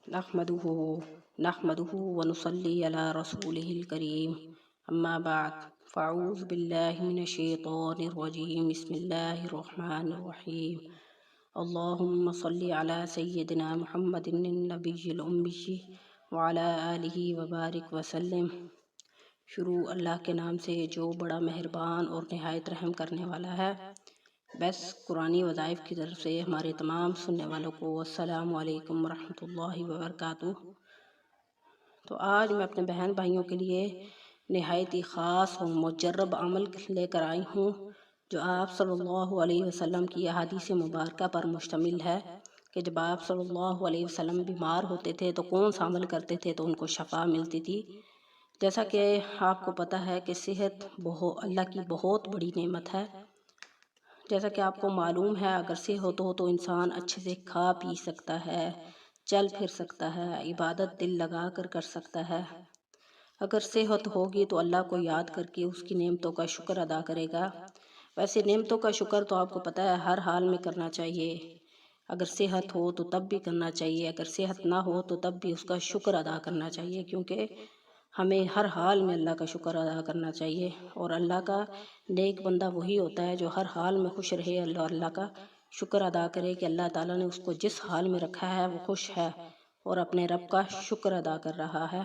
نحمده نحمده ونصلي على رسوله الكريم اما بعد فاعوذ باللہ من الشیطان الرجیم بسم اللہ الرحمن الرحیم اللہم صلی علی سیدنا محمد النبی الأمی وعلی آلہ وبارک وسلم۔ شروع اللہ کے نام سے جو بڑا مہربان اور نہایت رحم کرنے والا ہے۔ بس قرآنی وظائف کی طرف سے ہمارے تمام سننے والوں کو السلام علیکم ورحمۃ اللہ وبرکاتہ۔ تو آج میں اپنے بہن بھائیوں کے لیے نہایت ہی خاص اور مجرب عمل لے کر آئی ہوں جو آپ صلی اللہ علیہ وسلم کی احادیث مبارکہ پر مشتمل ہے کہ جب آپ صلی اللہ علیہ وسلم بیمار ہوتے تھے تو کون سا عمل کرتے تھے تو ان کو شفا ملتی تھی۔ جیسا کہ آپ کو پتہ ہے کہ صحت اللہ کی بہت بڑی نعمت ہے۔ جیسا کہ آپ کو معلوم ہے اگر صحت ہو تو انسان اچھے سے کھا پی سکتا ہے، چل پھر سکتا ہے، عبادت دل لگا کر سکتا ہے۔ اگر صحت ہوگی تو اللہ کو یاد کر کے اس کی نعمتوں کا شکر ادا کرے گا۔ ویسے نعمتوں کا شکر تو آپ کو پتہ ہے ہر حال میں کرنا چاہیے۔ اگر صحت ہو تو تب بھی کرنا چاہیے، اگر صحت نہ ہو تو تب بھی اس کا شکر ادا کرنا چاہیے، کیونکہ ہمیں ہر حال میں اللہ کا شکر ادا کرنا چاہیے۔ اور اللہ کا نیک بندہ وہی ہوتا ہے جو ہر حال میں خوش رہے، اللہ کا شکر ادا کرے کہ اللہ تعالیٰ نے اس کو جس حال میں رکھا ہے وہ خوش ہے اور اپنے رب کا شکر ادا کر رہا ہے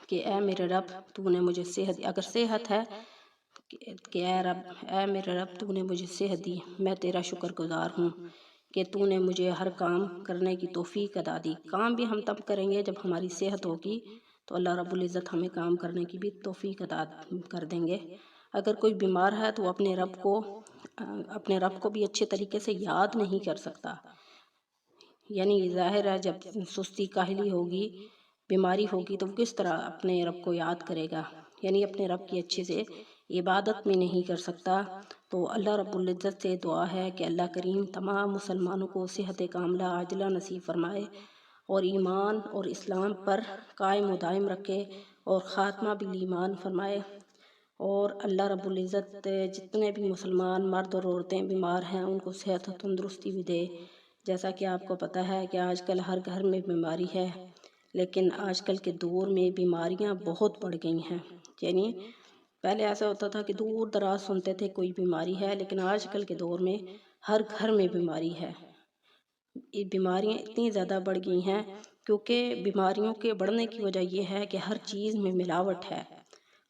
کہ اے میرے رب تو نے مجھے صحت، اگر صحت ہے کہ اے میرے رب تو نے مجھے صحت دی، میں تیرا شکر گزار ہوں کہ تو نے مجھے ہر کام کرنے کی توفیق عطا دی۔ کام بھی ہم تب کریں گے جب ہماری صحت ہوگی تو اللہ رب العزت ہمیں کام کرنے کی بھی توفیق عطا کر دیں گے۔ اگر کوئی بیمار ہے تو اپنے رب کو بھی اچھے طریقے سے یاد نہیں کر سکتا، یعنی ظاہر ہے جب سستی کاہلی ہوگی، بیماری ہوگی تو وہ کس طرح اپنے رب کو یاد کرے گا، یعنی اپنے رب کی اچھے سے عبادت بھی نہیں کر سکتا۔ تو اللہ رب العزت سے دعا ہے کہ اللہ کریم تمام مسلمانوں کو صحت کاملہ عاجلہ نصیب فرمائے اور ایمان اور اسلام پر قائم و دائم رکھے اور خاتمہ بالایمان فرمائے۔ اور اللہ رب العزت جتنے بھی مسلمان مرد اور عورتیں بیمار ہیں ان کو صحت و تندرستی بھی دے۔ جیسا کہ آپ کو پتہ ہے کہ آج کل ہر گھر میں بیماری ہے، لیکن آج کل کے دور میں بیماریاں بہت بڑھ گئی ہیں۔ یعنی پہلے ایسا ہوتا تھا کہ دور دراز سنتے تھے کوئی بیماری ہے، لیکن آج کل کے دور میں ہر گھر میں بیماری ہے۔ یہ بیماریاں اتنی زیادہ بڑھ گئی ہیں کیونکہ بیماریوں کے بڑھنے کی وجہ یہ ہے کہ ہر چیز میں ملاوٹ ہے،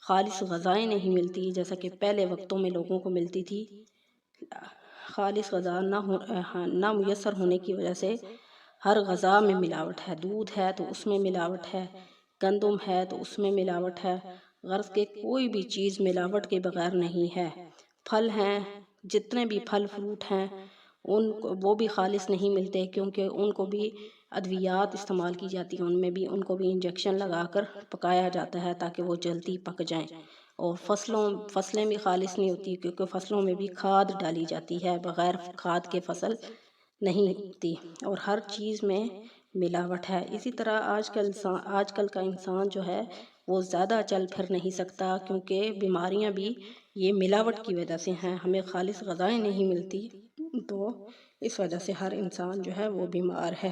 خالص غذائیں نہیں ملتی جیسا کہ پہلے وقتوں میں لوگوں کو ملتی تھی۔ خالص غذا نہ میسر ہونے کی وجہ سے ہر غذا میں ملاوٹ ہے، دودھ ہے تو اس میں ملاوٹ ہے، گندم ہے تو اس میں ملاوٹ ہے، غرض کہ کوئی بھی چیز ملاوٹ کے بغیر نہیں ہے۔ پھل ہیں، جتنے بھی پھل فروٹ ہیں وہ بھی خالص نہیں ملتے کیونکہ ان کو بھی ادویات استعمال کی جاتی ہیں، ان میں بھی ان کو بھی انجیکشن لگا کر پکایا جاتا ہے تاکہ وہ جلدی پک جائیں۔ اور فصلیں بھی خالص نہیں ہوتی کیونکہ فصلوں میں بھی کھاد ڈالی جاتی ہے، بغیر کھاد کے فصل نہیں ہوتی، اور ہر چیز میں ملاوٹ ہے۔ اسی طرح آج کل کا انسان جو ہے وہ زیادہ چل پھر نہیں سکتا کیونکہ بیماریاں بھی یہ ملاوٹ کی وجہ سے ہیں، ہمیں خالص غذائیں نہیں ملتی، تو اس وجہ سے ہر انسان جو ہے وہ بیمار ہے۔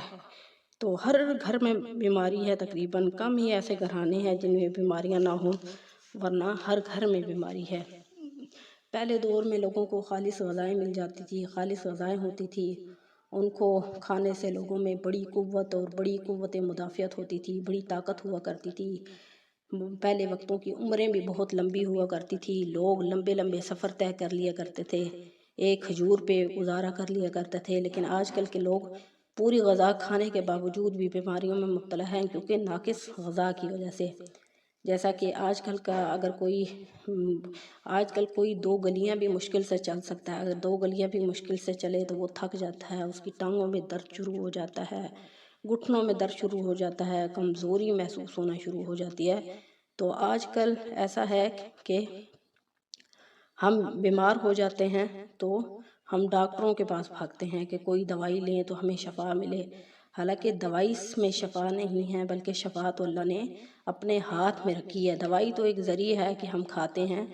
تو ہر گھر میں بیماری ہے، تقریباً کم ہی ایسے گھرانے ہیں جن میں بیماریاں نہ ہوں، ورنہ ہر گھر میں بیماری ہے۔ پہلے دور میں لوگوں کو خالص غذائیں مل جاتی تھی، خالص غذائیں ہوتی تھی، ان کو کھانے سے لوگوں میں بڑی قوت اور بڑی قوت مدافعت ہوتی تھی، بڑی طاقت ہوا کرتی تھی۔ پہلے وقتوں کی عمریں بھی بہت لمبی ہوا کرتی تھی، لوگ لمبے لمبے سفر طے کر لیا کرتے تھے، ایک کھجور پہ گزارا کر لیا کرتے تھے۔ لیکن آج کل کے لوگ پوری غذا کھانے کے باوجود بھی بیماریوں میں مبتلا ہیں کیونکہ ناقص غذا کی وجہ سے۔ جیسا کہ آج کل کوئی 2 گلیاں بھی مشکل سے چل سکتا ہے، اگر 2 گلیاں بھی مشکل سے چلے تو وہ تھک جاتا ہے، اس کی ٹانگوں میں درد شروع ہو جاتا ہے، گھٹنوں میں درد شروع ہو جاتا ہے، کمزوری محسوس ہونا شروع ہو جاتی ہے۔ تو آج کل ایسا ہے کہ ہم بیمار ہو جاتے ہیں تو ہم ڈاکٹروں کے پاس بھاگتے ہیں کہ کوئی دوائی لیں تو ہمیں شفا ملے، حالانکہ دوائی میں شفا نہیں ہے بلکہ شفا تو اللہ نے اپنے ہاتھ میں رکھی ہے۔ دوائی تو ایک ذریعہ ہے کہ ہم کھاتے ہیں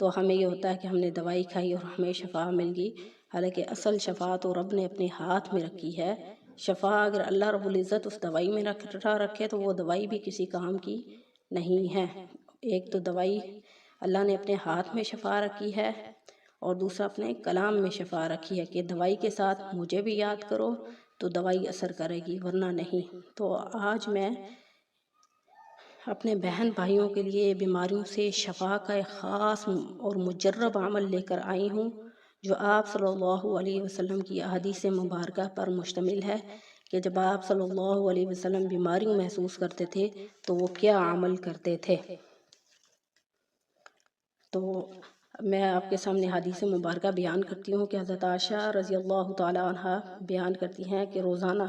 تو ہمیں یہ ہوتا ہے کہ ہم نے دوائی کھائی اور ہمیں شفا مل گئی، حالانکہ اصل شفا تو رب نے اپنے ہاتھ میں رکھی ہے۔ شفا اگر اللہ رب العزت اس دوائی میں رکھے تو وہ دوائی بھی کسی کام کی نہیں ہے۔ ایک تو دوائی اللہ نے اپنے ہاتھ میں شفا رکھی ہے، اور دوسرا اپنے کلام میں شفا رکھی ہے کہ دوائی کے ساتھ مجھے بھی یاد کرو تو دوائی اثر کرے گی، ورنہ نہیں۔ تو آج میں اپنے بہن بھائیوں کے لیے بیماریوں سے شفا کا ایک خاص اور مجرب عمل لے کر آئی ہوں، جو آپ صلی اللہ علیہ وسلم کی احادیث مبارکہ پر مشتمل ہے کہ جب آپ صلی اللہ علیہ وسلم بیماریوں محسوس کرتے تھے تو وہ کیا عمل کرتے تھے۔ تو میں آپ کے سامنے حدیث مبارکہ بیان کرتی ہوں کہ حضرت عائشہ رضی اللہ تعالی عنہ بیان کرتی ہیں کہ روزانہ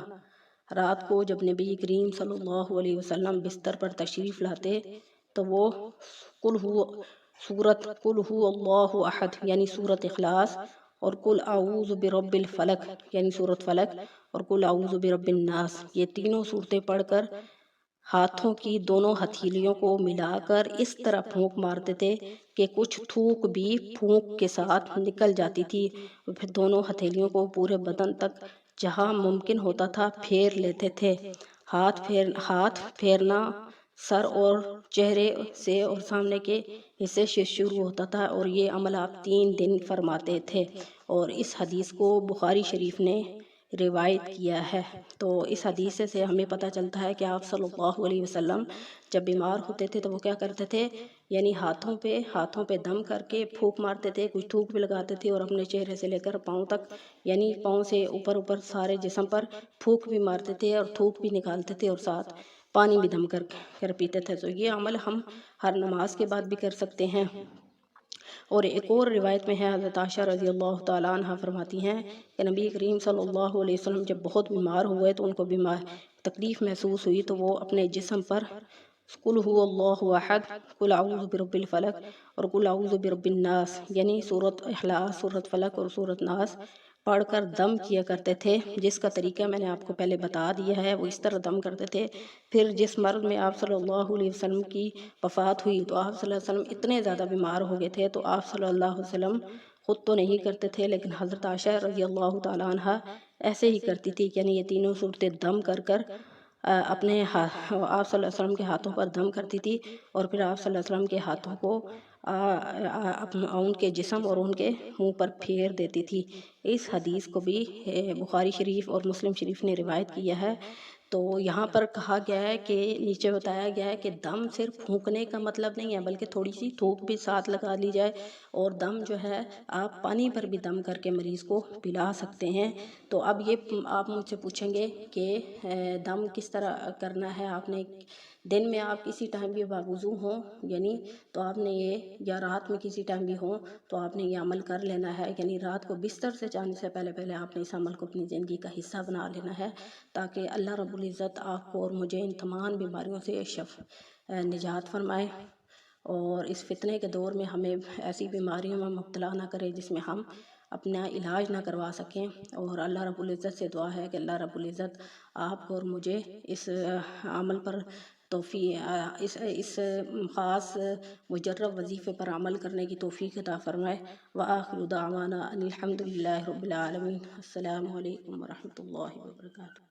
رات کو جب نبی کریم صلی اللہ علیہ وسلم بستر پر تشریف لاتے تو وہ قل ہو اللہ احد یعنی سورۃ اخلاص، اور قل اعوذ برب الفلق یعنی سورۃ فلق، اور قل اعوذ برب الناس، یہ تینوں صورتیں پڑھ کر ہاتھوں کی دونوں ہتھیلیوں کو ملا کر اس طرح پھونک مارتے تھے کہ کچھ تھوک بھی پھونک کے ساتھ نکل جاتی تھی، پھر دونوں ہتھیلیوں کو پورے بدن تک جہاں ممکن ہوتا تھا پھیر لیتے تھے۔ ہاتھ پھیرنا سر اور چہرے سے اور سامنے کے حصے سے شروع ہوتا تھا، اور یہ عمل آپ 3 دن فرماتے تھے، اور اس حدیث کو بخاری شریف نے روایت کیا ہے۔ تو اس حدیث سے ہمیں پتہ چلتا ہے کہ آپ صلی اللہ علیہ وسلم جب بیمار ہوتے تھے تو وہ کیا کرتے تھے، یعنی ہاتھوں پہ دم کر کے پھونک مارتے تھے، کچھ تھوک بھی لگاتے تھے، اور اپنے چہرے سے لے کر پاؤں تک یعنی پاؤں سے اوپر سارے جسم پر پھونک بھی مارتے تھے اور تھوک بھی نکالتے تھے، اور ساتھ پانی بھی دم کر پیتے تھے۔ تو یہ عمل ہم ہر نماز کے بعد بھی کر سکتے ہیں۔ اور ایک اور روایت میں ہے، حضرت عائشہ رضی اللہ تعالیٰ عنہ فرماتی ہیں کہ نبی کریم صلی اللہ علیہ وسلم جب بہت بیمار ہوئے تو ان کو تکلیف محسوس ہوئی تو وہ اپنے جسم پر قل هو اللہ احد، قل اعوذ برب الفلق اور قل اعوذ برب الناس یعنی سورۃ اخلاص، سورۃ فلق اور سورۃ ناس پڑھ کر دم کیا کرتے تھے، جس کا طریقہ میں نے آپ کو پہلے بتا دیا ہے۔ وہ اس طرح دم کرتے تھے۔ پھر جس مرض میں آپ صلی اللہ علیہ وسلم کی وفات ہوئی تو آپ صلی اللہ علیہ وسلم اتنے زیادہ بیمار ہو گئے تھے تو آپ صلی اللہ علیہ وسلم خود تو نہیں کرتے تھے، لیکن حضرت عائشہ رضی اللہ تعالیٰ عنہ ایسے ہی کرتی تھی، یعنی یہ تینوں صورتیں دم کر اپنے آپ صلی اللہ علیہ وسلم کے ہاتھوں پر دم کرتی تھی، اور پھر آپ صلی اللہ علیہ وسلم کے ہاتھوں کو ان کے جسم اور ان کے منہ پر پھیر دیتی تھی۔ اس حدیث کو بھی بخاری شریف اور مسلم شریف نے روایت کیا ہے۔ تو یہاں پر کہا گیا ہے کہ نیچے بتایا گیا ہے کہ دم صرف پھونکنے کا مطلب نہیں ہے، بلکہ تھوڑی سی تھوک بھی ساتھ لگا لی جائے، اور دم جو ہے آپ پانی پر بھی دم کر کے مریض کو پلا سکتے ہیں۔ تو اب یہ آپ مجھ سے پوچھیں گے کہ دم کس طرح کرنا ہے۔ آپ نے دن میں آپ کسی ٹائم بھی باوضو ہوں یعنی تو آپ نے یہ، یا رات میں کسی ٹائم بھی ہوں تو آپ نے یہ عمل کر لینا ہے، یعنی رات کو بستر سے جانے سے پہلے آپ نے اس عمل کو اپنی زندگی کا حصہ بنا لینا ہے، تاکہ اللہ رب العزت آپ کو اور مجھے ان تمام بیماریوں سے نجات فرمائے، اور اس فتنے کے دور میں ہمیں ایسی بیماریوں میں مبتلا نہ کرے جس میں ہم اپنا علاج نہ کروا سکیں۔ اور اللہ رب العزت سے دعا ہے کہ اللہ رب العزت آپ کو اور مجھے اس عمل پر توفیق، اس خاص مجرب وظیفے پر عمل کرنے کی توفیق عطا فرمائے۔ وآخر دعوانا ان الحمد للہ رب العالمین۔ السلام علیکم ورحمۃ اللہ وبرکاتہ۔